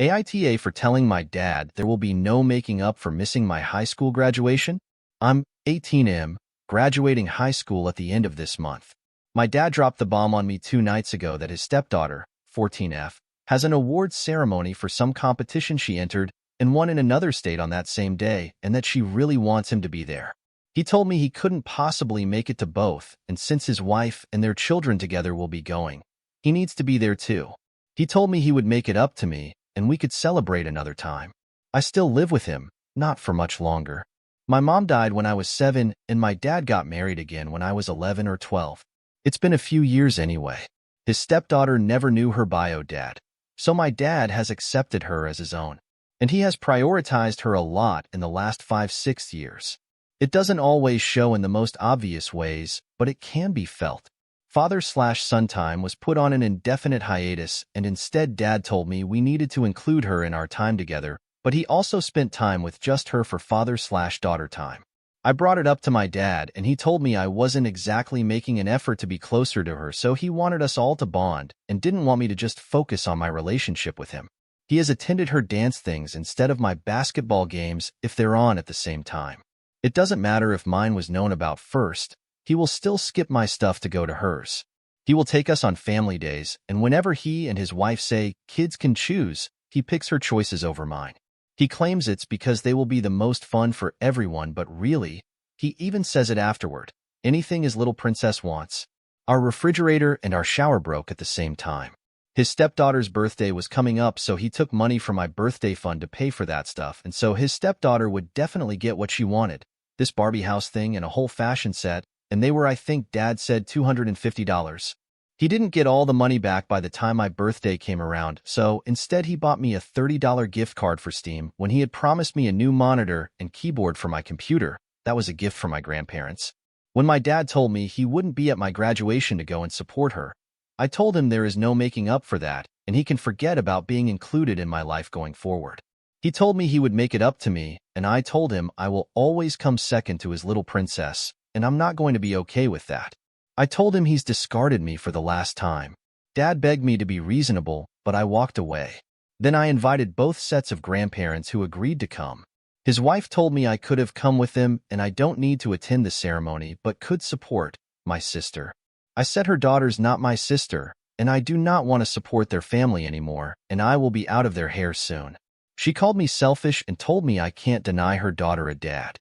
AITA for telling my dad there will be no making up for missing my high school graduation. I'm 18M, graduating high school at the end of this month. My dad dropped the bomb on me 2 nights ago that his stepdaughter, 14F, has an awards ceremony for some competition she entered and won in another state on that same day, and that she really wants him to be there. He told me he couldn't possibly make it to both, and since his wife and their children together will be going, he needs to be there too. He told me he would make it up to me, and we could celebrate another time. I still live with him, not for much longer. My mom died when I was 7, and my dad got married again when I was 11 or 12. It's been a few years anyway. His stepdaughter never knew her bio dad, so my dad has accepted her as his own, and he has prioritized her a lot in the last 5-6 years. It doesn't always show in the most obvious ways, but it can be felt. Father/son time was put on an indefinite hiatus, and instead Dad told me we needed to include her in our time together, but he also spent time with just her for father/daughter time. I brought it up to my dad, and he told me I wasn't exactly making an effort to be closer to her, so he wanted us all to bond and didn't want me to just focus on my relationship with him. He has attended her dance things instead of my basketball games if they're on at the same time. It doesn't matter if mine was known about first. He will still skip my stuff to go to hers. He will take us on family days, and whenever he and his wife say kids can choose, he picks her choices over mine. He claims it's because they will be the most fun for everyone, but really, he even says it afterward. Anything his little princess wants. Our refrigerator and our shower broke at the same time. His stepdaughter's birthday was coming up, so he took money from my birthday fund to pay for that stuff, and so his stepdaughter would definitely get what she wanted, this Barbie house thing and a whole fashion set, and they were, I think Dad said, $250. He didn't get all the money back by the time my birthday came around, so instead he bought me a $30 gift card for Steam when he had promised me a new monitor and keyboard for my computer. That was a gift from my grandparents. When my dad told me he wouldn't be at my graduation to go and support her, I told him there is no making up for that, and he can forget about being included in my life going forward. He told me he would make it up to me, and I told him I will always come second to his little princess, and I'm not going to be okay with that. I told him he's discarded me for the last time. Dad begged me to be reasonable, but I walked away. Then I invited both sets of grandparents who agreed to come. His wife told me I could have come with them and I don't need to attend the ceremony but could support my sister. I said her daughter's not my sister, and I do not want to support their family anymore, and I will be out of their hair soon. She called me selfish and told me I can't deny her daughter a dad.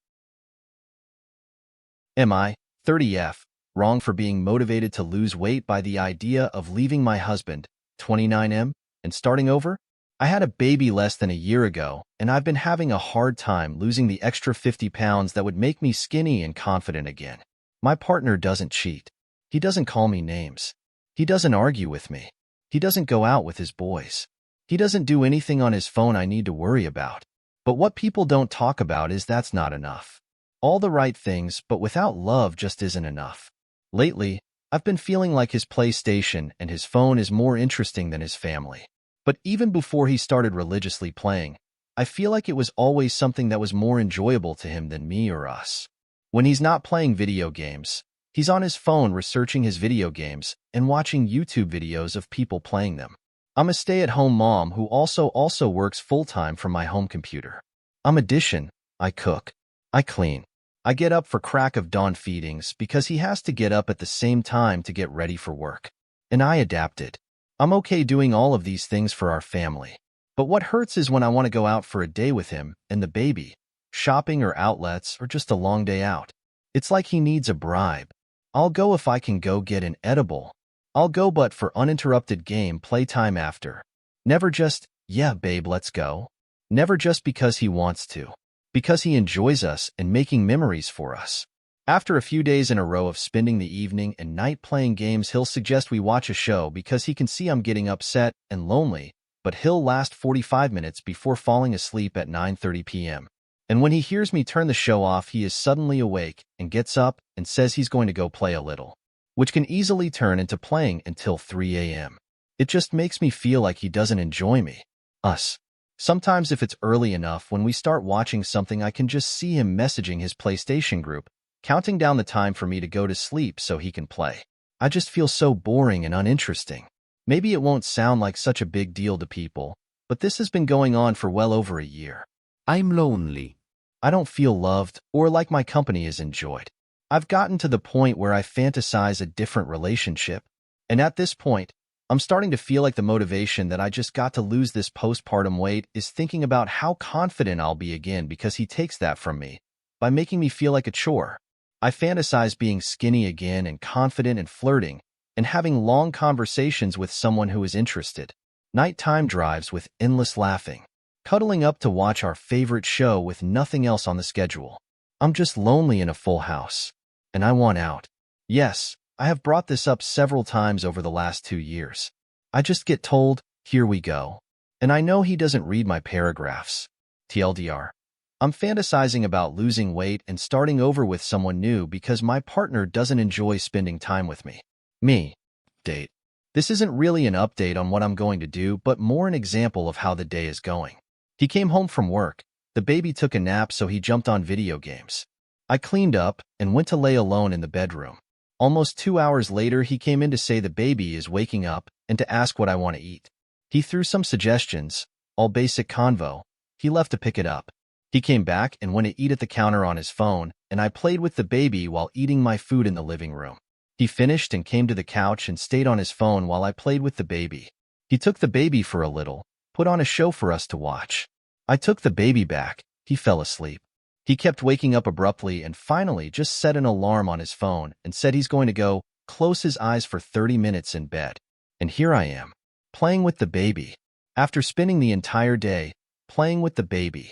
Am I, 30F, wrong for being motivated to lose weight by the idea of leaving my husband, 29M, and starting over? I had a baby less than a year ago, and I've been having a hard time losing the extra 50 pounds that would make me skinny and confident again. My partner doesn't cheat. He doesn't call me names. He doesn't argue with me. He doesn't go out with his boys. He doesn't do anything on his phone I need to worry about. But what people don't talk about is that's not enough. All the right things, but without love just isn't enough. Lately, I've been feeling like his PlayStation and his phone is more interesting than his family. But even before he started religiously playing, I feel like it was always something that was more enjoyable to him than me or us. When he's not playing video games, he's on his phone researching his video games and watching YouTube videos of people playing them. I'm a stay-at-home mom who also works full-time from my home computer. I'm addition. I cook. I clean. I get up for crack of dawn feedings because he has to get up at the same time to get ready for work. And I adapted. I'm okay doing all of these things for our family. But what hurts is when I want to go out for a day with him and the baby, shopping or outlets or just a long day out. It's like he needs a bribe. I'll go if I can go get an edible. I'll go but for uninterrupted game playtime after. Never just, yeah, babe, let's go. Never just because he wants to. Because he enjoys us and making memories for us. After a few days in a row of spending the evening and night playing games, he'll suggest we watch a show because he can see I'm getting upset and lonely, but he'll last 45 minutes before falling asleep at 9:30 p.m. And when he hears me turn the show off, he is suddenly awake and gets up and says he's going to go play a little, which can easily turn into playing until 3 a.m. It just makes me feel like he doesn't enjoy me, us. Sometimes if it's early enough when we start watching something, I can just see him messaging his PlayStation group, counting down the time for me to go to sleep so he can play. I just feel so boring and uninteresting. Maybe it won't sound like such a big deal to people, but this has been going on for well over a year. I'm lonely. I don't feel loved or like my company is enjoyed. I've gotten to the point where I fantasize a different relationship, and at this point, I'm starting to feel like the motivation that I just got to lose this postpartum weight is thinking about how confident I'll be again because he takes that from me by making me feel like a chore. I fantasize being skinny again and confident and flirting and having long conversations with someone who is interested. Nighttime drives with endless laughing. Cuddling up to watch our favorite show with nothing else on the schedule. I'm just lonely in a full house. And I want out. Yes, I have brought this up several times over the last 2 years. I just get told, here we go. And I know he doesn't read my paragraphs. TLDR. I'm fantasizing about losing weight and starting over with someone new because my partner doesn't enjoy spending time with me. Date. This isn't really an update on what I'm going to do, but more an example of how the day is going. He came home from work. The baby took a nap, so he jumped on video games. I cleaned up and went to lay alone in the bedroom. Almost 2 hours later, he came in to say the baby is waking up and to ask what I want to eat. He threw some suggestions, all basic convo. He left to pick it up. He came back and went to eat at the counter on his phone, and I played with the baby while eating my food in the living room. He finished and came to the couch and stayed on his phone while I played with the baby. He took the baby for a little, put on a show for us to watch. I took the baby back. He fell asleep. He kept waking up abruptly and finally just set an alarm on his phone and said he's going to go close his eyes for 30 minutes in bed. And here I am, playing with the baby. After spending the entire day playing with the baby.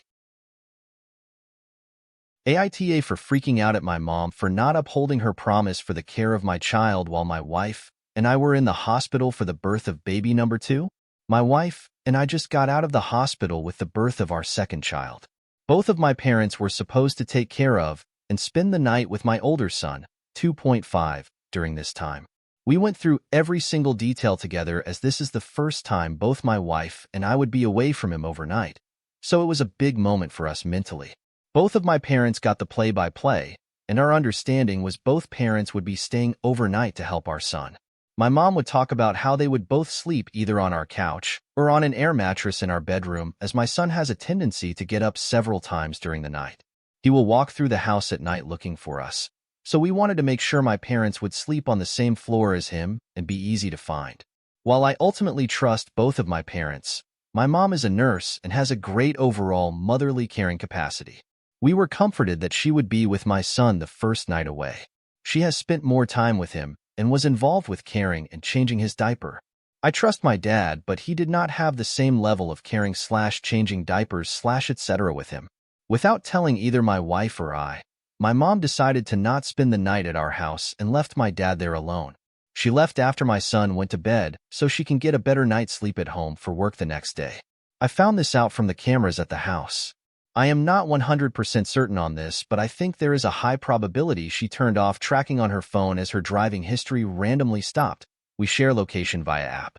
AITA for freaking out at my mom for not upholding her promise for the care of my child while my wife and I were in the hospital for the birth of baby number 2. My wife and I just got out of the hospital with the birth of our second child. Both of my parents were supposed to take care of and spend the night with my older son, 2.5, during this time. We went through every single detail together as this is the first time both my wife and I would be away from him overnight, so it was a big moment for us mentally. Both of my parents got the play-by-play, and our understanding was both parents would be staying overnight to help our son. My mom would talk about how they would both sleep either on our couch or on an air mattress in our bedroom, as my son has a tendency to get up several times during the night. He will walk through the house at night looking for us, so we wanted to make sure my parents would sleep on the same floor as him and be easy to find. While I ultimately trust both of my parents, my mom is a nurse and has a great overall motherly caring capacity. We were comforted that she would be with my son the first night away. She has spent more time with him and was involved with caring and changing his diaper. I trust my dad, but he did not have the same level of caring / changing diapers / etc. with him. Without telling either my wife or I, my mom decided to not spend the night at our house and left my dad there alone. She left after my son went to bed so she can get a better night's sleep at home for work the next day. I found this out from the cameras at the house. I am not 100% certain on this, but I think there is a high probability she turned off tracking on her phone as her driving history randomly stopped. We share location via app.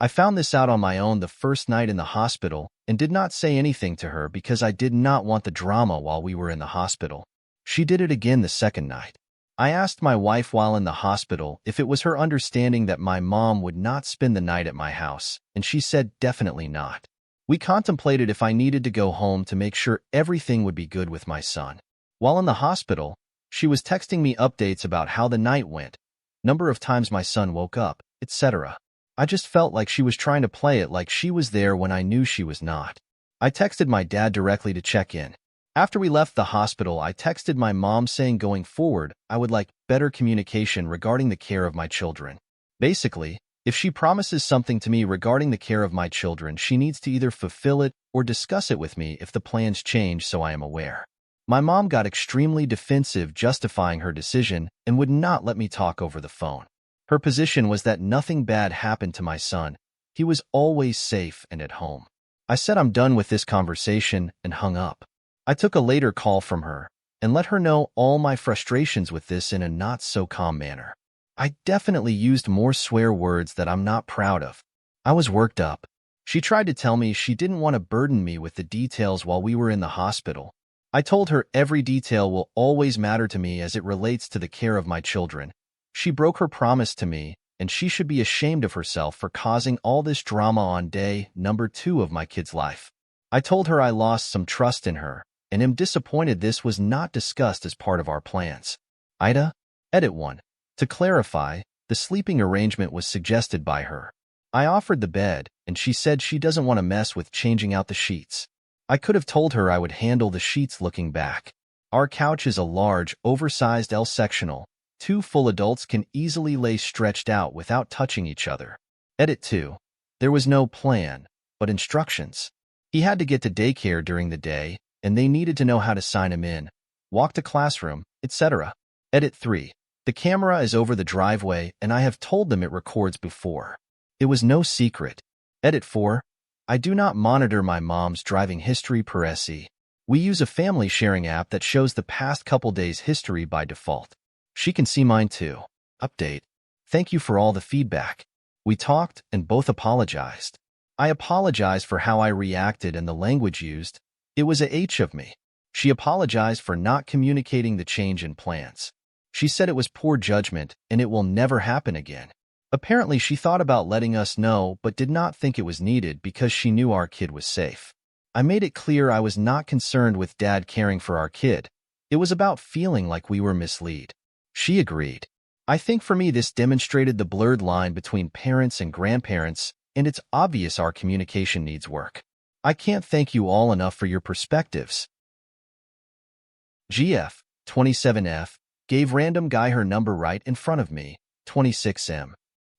I found this out on my own the first night in the hospital and did not say anything to her because I did not want the drama while we were in the hospital. She did it again the second night. I asked my wife while in the hospital if it was her understanding that my mom would not spend the night at my house, and she said definitely not. We contemplated if I needed to go home to make sure everything would be good with my son. While in the hospital, she was texting me updates about how the night went, number of times my son woke up, etc. I just felt like she was trying to play it like she was there when I knew she was not. I texted my dad directly to check in. After we left the hospital, I texted my mom saying going forward, I would like better communication regarding the care of my children. Basically, if she promises something to me regarding the care of my children, she needs to either fulfill it or discuss it with me if the plans change so I am aware. My mom got extremely defensive, justifying her decision and would not let me talk over the phone. Her position was that nothing bad happened to my son. He was always safe and at home. I said I'm done with this conversation and hung up. I took a later call from her and let her know all my frustrations with this in a not-so-calm manner. I definitely used more swear words that I'm not proud of. I was worked up. She tried to tell me she didn't want to burden me with the details while we were in the hospital. I told her every detail will always matter to me as it relates to the care of my children. She broke her promise to me and she should be ashamed of herself for causing all this drama on day number 2 of my kid's life. I told her I lost some trust in her, and am disappointed this was not discussed as part of our plans. AITA, Edit 1. To clarify, the sleeping arrangement was suggested by her. I offered the bed, and she said she doesn't want to mess with changing out the sheets. I could have told her I would handle the sheets looking back. Our couch is a large, oversized L-sectional. 2 full adults can easily lay stretched out without touching each other. Edit 2. There was no plan, but instructions. He had to get to daycare during the day, and they needed to know how to sign him in, walk to classroom, etc. Edit 3. The camera is over the driveway, and I have told them it records before. It was no secret. Edit 4. I do not monitor my mom's driving history per SE. We use a family sharing app that shows the past couple days' history by default. She can see mine too. Update. Thank you for all the feedback. We talked and both apologized. I apologized for how I reacted and the language used. It was a H of me. She apologized for not communicating the change in plans. She said it was poor judgment and it will never happen again. Apparently, she thought about letting us know but did not think it was needed because she knew our kid was safe. I made it clear I was not concerned with Dad caring for our kid. It was about feeling like we were misled. She agreed. I think for me this demonstrated the blurred line between parents and grandparents, and it's obvious our communication needs work. I can't thank you all enough for your perspectives. GF, 27F, gave random guy her number right in front of me, 26M.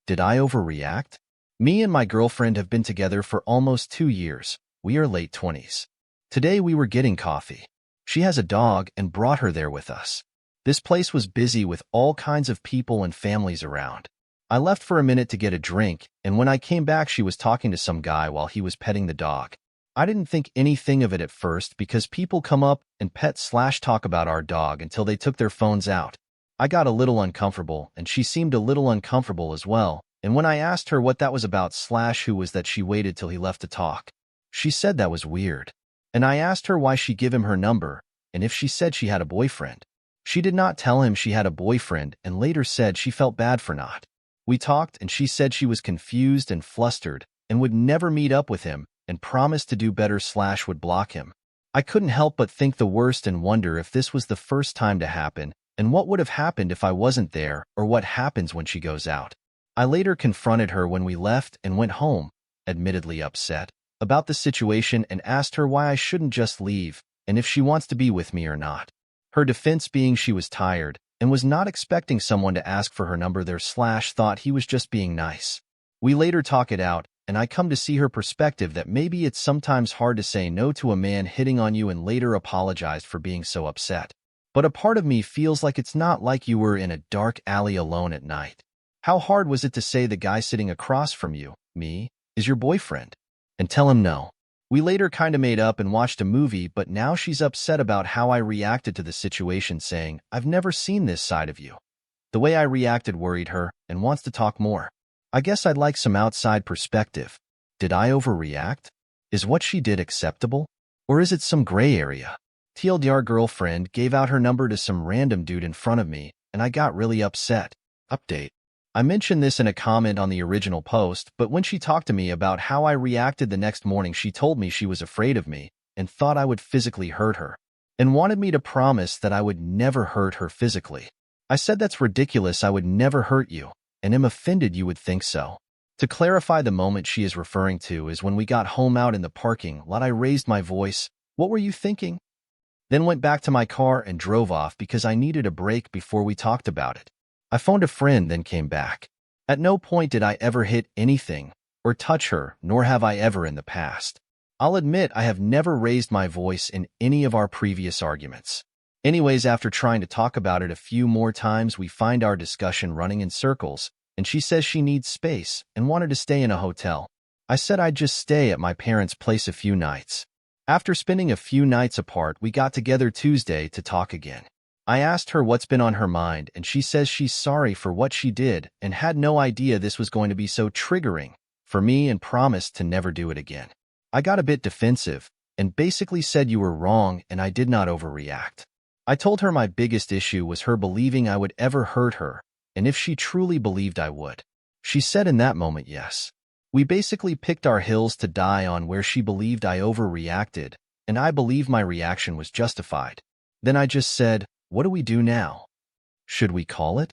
Did I overreact? Me and my girlfriend have been together for almost 2 years. We are late 20s. Today we were getting coffee. She has a dog and brought her there with us. This place was busy with all kinds of people and families around. I left for a minute to get a drink, and when I came back she was talking to some guy while he was petting the dog. I didn't think anything of it at first because people come up and pet/talk about our dog until they took their phones out. I got a little uncomfortable, and she seemed a little uncomfortable as well, and when I asked her what that was about/who was that, she waited till he left to talk. She said that was weird. And I asked her why she gave him her number, and if she said she had a boyfriend. She did not tell him she had a boyfriend and later said she felt bad for not. We talked and she said she was confused and flustered and would never meet up with him and promised to do better/would block him. I couldn't help but think the worst and wonder if this was the first time to happen and what would have happened if I wasn't there or what happens when she goes out. I later confronted her when we left and went home, admittedly upset, about the situation and asked her why I shouldn't just leave and if she wants to be with me or not. Her defense being she was tired and was not expecting someone to ask for her number there/thought he was just being nice. We later talk it out, and I come to see her perspective that maybe it's sometimes hard to say no to a man hitting on you, and later apologized for being so upset. But a part of me feels like it's not like you were in a dark alley alone at night. How hard was it to say the guy sitting across from you, me, is your boyfriend? And tell him no. We later kinda made up and watched a movie, but now she's upset about how I reacted to the situation, saying, I've never seen this side of you. The way I reacted worried her and wants to talk more. I guess I'd like some outside perspective. Did I overreact? Is what she did acceptable? Or is it some gray area? TLDR girlfriend gave out her number to some random dude in front of me, and I got really upset. Update. I mentioned this in a comment on the original post, but when she talked to me about how I reacted the next morning, she told me she was afraid of me and thought I would physically hurt her, and wanted me to promise that I would never hurt her physically. I said that's ridiculous, I would never hurt you, and am offended you would think so. To clarify, the moment she is referring to is when we got home out in the parking lot. I raised my voice, "What were you thinking?" Then went back to my car and drove off because I needed a break before we talked about it. I phoned a friend, then came back. At no point did I ever hit anything or touch her, nor have I ever in the past. I'll admit I have never raised my voice in any of our previous arguments. Anyways, after trying to talk about it a few more times, we find our discussion running in circles, and she says she needs space and wanted to stay in a hotel. I said I'd just stay at my parents' place a few nights. After spending a few nights apart, we got together Tuesday to talk again. I asked her what's been on her mind, and she says she's sorry for what she did and had no idea this was going to be so triggering for me and promised to never do it again. I got a bit defensive and basically said you were wrong and I did not overreact. I told her my biggest issue was her believing I would ever hurt her, and if she truly believed I would, She said in that moment, yes. We basically picked our hills to die on where she believed I overreacted, and I believe my reaction was justified. Then I just said, what do we do now? Should we call it?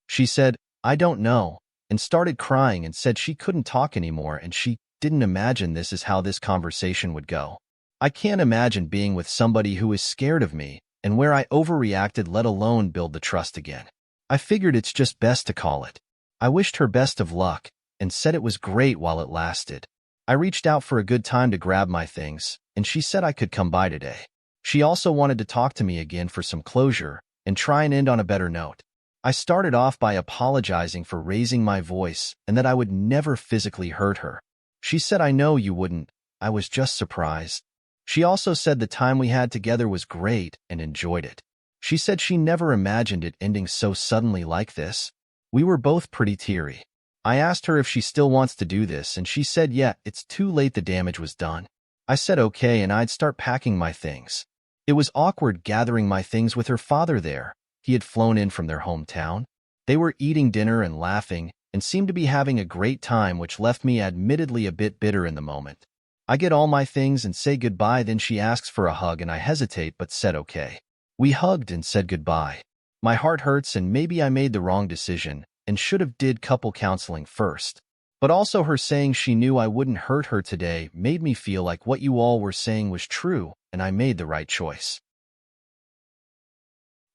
She said, I don't know, and started crying and said she couldn't talk anymore and she didn't imagine this is how this conversation would go. I can't imagine being with somebody who is scared of me and where I overreacted, let alone build the trust again. I figured it's just best to call it. I wished her best of luck and said it was great while it lasted. I reached out for a good time to grab my things, and she said I could come by today. She also wanted to talk to me again for some closure and try and end on a better note. I started off by apologizing for raising my voice and that I would never physically hurt her. She said, I know you wouldn't. I was just surprised. She also said the time we had together was great and enjoyed it. She said she never imagined it ending so suddenly like this. We were both pretty teary. I asked her if she still wants to do this, and she said, yeah, it's too late, the damage was done. I said okay, and I'd start packing my things. It was awkward gathering my things with her father there. He had flown in from their hometown. They were eating dinner and laughing and seemed to be having a great time, which left me admittedly a bit bitter in the moment. I get all my things and say goodbye, then she asks for a hug and I hesitate but said okay. We hugged and said goodbye. My heart hurts and maybe I made the wrong decision and should have did couple counseling first. But also her saying she knew I wouldn't hurt her today made me feel like what you all were saying was true and I made the right choice.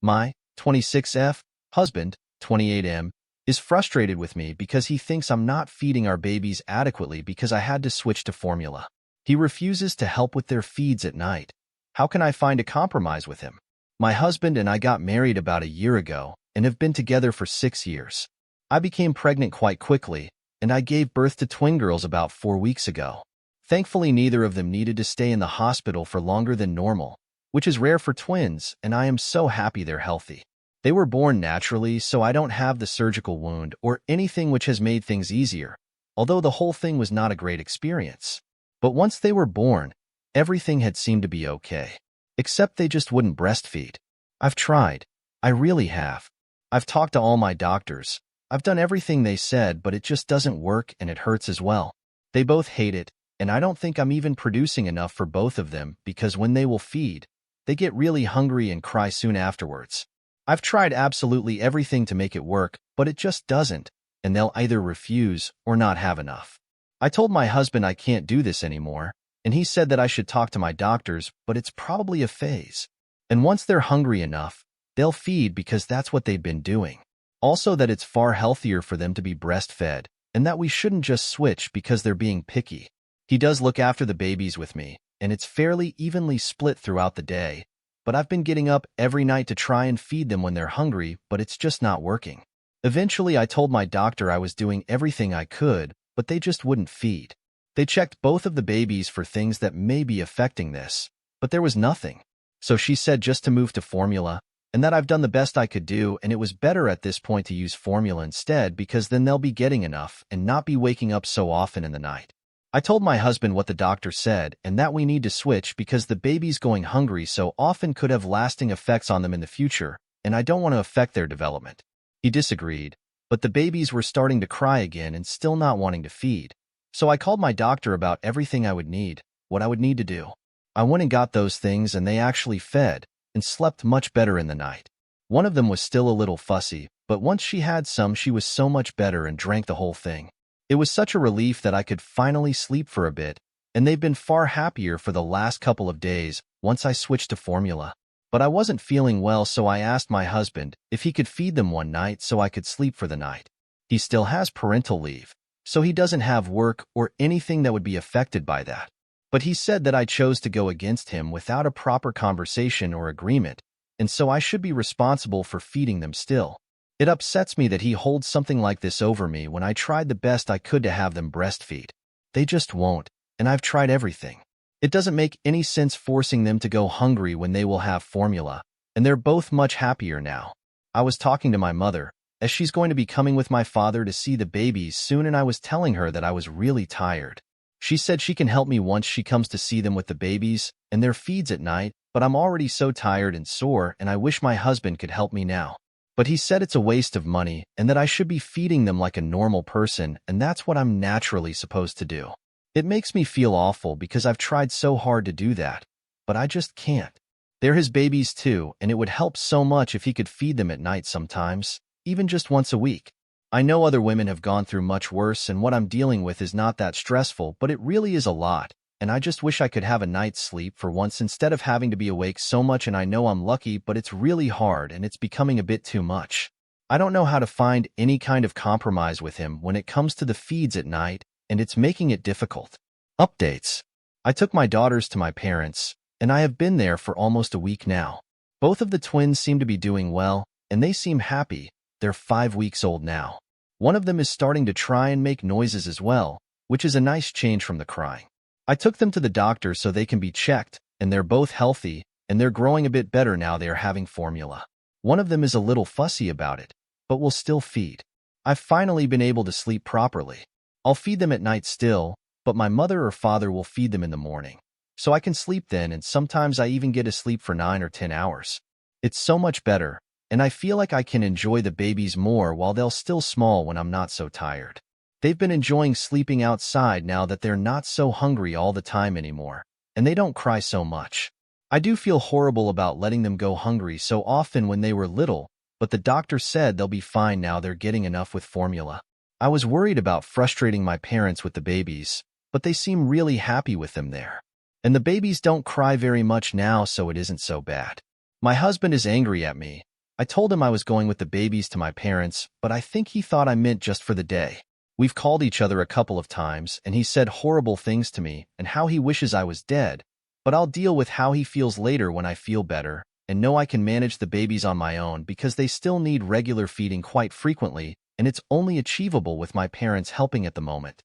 My 26F husband, 28M, is frustrated with me because he thinks I'm not feeding our babies adequately because I had to switch to formula. He refuses to help with their feeds at night. How can I find a compromise with him? My husband and I got married about a year ago and have been together for 6 years. I became pregnant quite quickly, and I gave birth to twin girls about 4 weeks ago. Thankfully, neither of them needed to stay in the hospital for longer than normal, which is rare for twins, and I am so happy they're healthy. They were born naturally, so I don't have the surgical wound or anything, which has made things easier, although the whole thing was not a great experience. But once they were born, everything had seemed to be okay, except they just wouldn't breastfeed. I've tried. I really have. I've talked to all my doctors. I've done everything they said, but it just doesn't work and it hurts as well. They both hate it, and I don't think I'm even producing enough for both of them because when they will feed, they get really hungry and cry soon afterwards. I've tried absolutely everything to make it work, but it just doesn't, and they'll either refuse or not have enough. I told my husband I can't do this anymore, and he said that I should talk to my doctors, but it's probably a phase. And once they're hungry enough, they'll feed because that's what they've been doing. Also that it's far healthier for them to be breastfed, and that we shouldn't just switch because they're being picky. He does look after the babies with me, and it's fairly evenly split throughout the day, but I've been getting up every night to try and feed them when they're hungry, but it's just not working. Eventually, I told my doctor I was doing everything I could, but they just wouldn't feed. They checked both of the babies for things that may be affecting this, but there was nothing. So she said just to move to formula, and that I've done the best I could do, and it was better at this point to use formula instead because then they'll be getting enough and not be waking up so often in the night. I told my husband what the doctor said and that we need to switch because the babies going hungry so often could have lasting effects on them in the future, and I don't want to affect their development. He disagreed, but the babies were starting to cry again and still not wanting to feed. So I called my doctor about everything I would need, what I would need to do. I went and got those things and they actually fed and slept much better in the night. One of them was still a little fussy, but once she had some, she was so much better and drank the whole thing. It was such a relief that I could finally sleep for a bit, and they've been far happier for the last couple of days once I switched to formula. But I wasn't feeling well, so I asked my husband if he could feed them one night so I could sleep for the night. He still has parental leave, so he doesn't have work or anything that would be affected by that. But he said that I chose to go against him without a proper conversation or agreement, and so I should be responsible for feeding them still. It upsets me that he holds something like this over me when I tried the best I could to have them breastfeed. They just won't, and I've tried everything. It doesn't make any sense forcing them to go hungry when they will have formula, and they're both much happier now. I was talking to my mother, as she's going to be coming with my father to see the babies soon, and I was telling her that I was really tired. She said she can help me once she comes to see them with the babies and their feeds at night, but I'm already so tired and sore, and I wish my husband could help me now. But he said it's a waste of money and that I should be feeding them like a normal person, and that's what I'm naturally supposed to do. It makes me feel awful because I've tried so hard to do that, but I just can't. They're his babies too, and it would help so much if he could feed them at night sometimes, even just once a week. I know other women have gone through much worse, and what I'm dealing with is not that stressful, but it really is a lot, and I just wish I could have a night's sleep for once instead of having to be awake so much, and I know I'm lucky, but it's really hard and it's becoming a bit too much. I don't know how to find any kind of compromise with him when it comes to the feeds at night, and it's making it difficult. Updates. I took my daughters to my parents, and I have been there for almost a week now. Both of the twins seem to be doing well, and they seem happy. They're 5 weeks old now. One of them is starting to try and make noises as well, which is a nice change from the crying. I took them to the doctor so they can be checked, and they're both healthy, and they're growing a bit better now they are having formula. One of them is a little fussy about it, but will still feed. I've finally been able to sleep properly. I'll feed them at night still, but my mother or father will feed them in the morning. So I can sleep then, and sometimes I even get to sleep for 9 or 10 hours. It's so much better, and I feel like I can enjoy the babies more while they're still small when I'm not so tired. They've been enjoying sleeping outside now that they're not so hungry all the time anymore, and they don't cry so much. I do feel horrible about letting them go hungry so often when they were little, but the doctor said they'll be fine now they're getting enough with formula. I was worried about frustrating my parents with the babies, but they seem really happy with them there. And the babies don't cry very much now, so it isn't so bad. My husband is angry at me. I told him I was going with the babies to my parents, but I think he thought I meant just for the day. We've called each other a couple of times, and he said horrible things to me and how he wishes I was dead, but I'll deal with how he feels later when I feel better and know I can manage the babies on my own because they still need regular feeding quite frequently, and it's only achievable with my parents helping at the moment.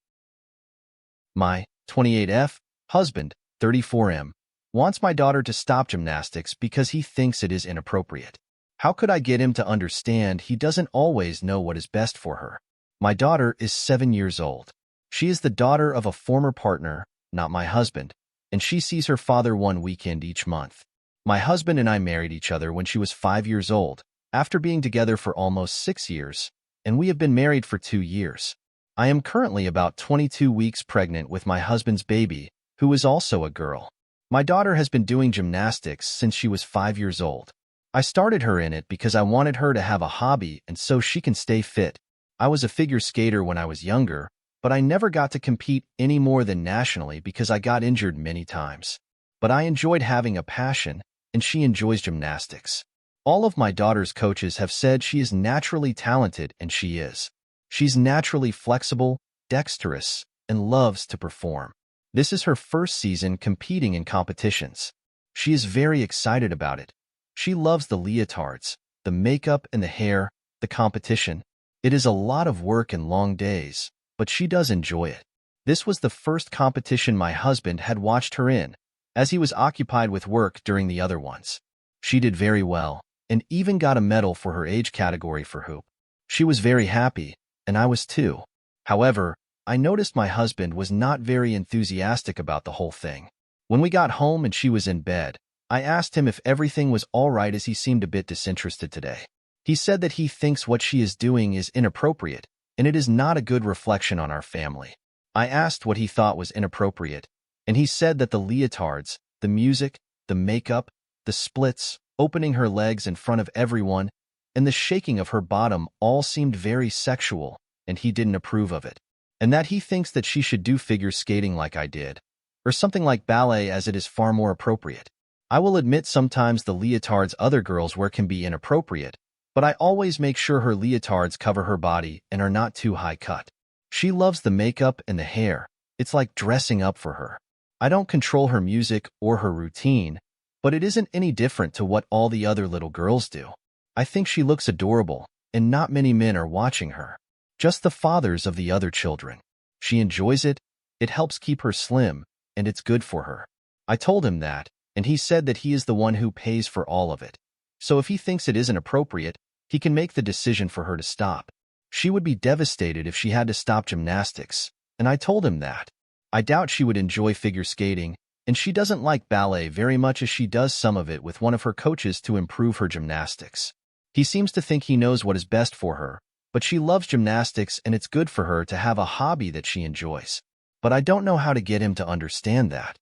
My 28F husband, 34M, wants my daughter to stop gymnastics because he thinks it is inappropriate. How could I get him to understand he doesn't always know what is best for her? My daughter is 7 years old. She is the daughter of a former partner, not my husband, and she sees her father one weekend each month. My husband and I married each other when she was 5 years old, after being together for almost 6 years, and we have been married for 2 years. I am currently about 22 weeks pregnant with my husband's baby, who is also a girl. My daughter has been doing gymnastics since she was 5 years old. I started her in it because I wanted her to have a hobby and so she can stay fit. I was a figure skater when I was younger, but I never got to compete any more than nationally because I got injured many times. But I enjoyed having a passion, and she enjoys gymnastics. All of my daughter's coaches have said she is naturally talented, and she is. She's naturally flexible, dexterous, and loves to perform. This is her first season competing in competitions. She is very excited about it. She loves the leotards, the makeup and the hair, the competition. It is a lot of work and long days, but she does enjoy it. This was the first competition my husband had watched her in, as he was occupied with work during the other ones. She did very well, and even got a medal for her age category for hoop. She was very happy, and I was too. However, I noticed my husband was not very enthusiastic about the whole thing. When we got home and she was in bed, I asked him if everything was all right as he seemed a bit disinterested today. He said that he thinks what she is doing is inappropriate, and it is not a good reflection on our family. I asked what he thought was inappropriate, and he said that the leotards, the music, the makeup, the splits, opening her legs in front of everyone, and the shaking of her bottom all seemed very sexual, and he didn't approve of it. And that he thinks that she should do figure skating like I did, or something like ballet as it is far more appropriate. I will admit sometimes the leotards other girls wear can be inappropriate, but I always make sure her leotards cover her body and are not too high cut. She loves the makeup and the hair. It's like dressing up for her. I don't control her music or her routine, but it isn't any different to what all the other little girls do. I think she looks adorable, and not many men are watching her. Just the fathers of the other children. She enjoys it, it helps keep her slim, and it's good for her. I told him that, and he said that he is the one who pays for all of it. So if he thinks it isn't appropriate, he can make the decision for her to stop. She would be devastated if she had to stop gymnastics, and I told him that. I doubt she would enjoy figure skating, and she doesn't like ballet very much as she does some of it with one of her coaches to improve her gymnastics. He seems to think he knows what is best for her, but she loves gymnastics and it's good for her to have a hobby that she enjoys. But I don't know how to get him to understand that.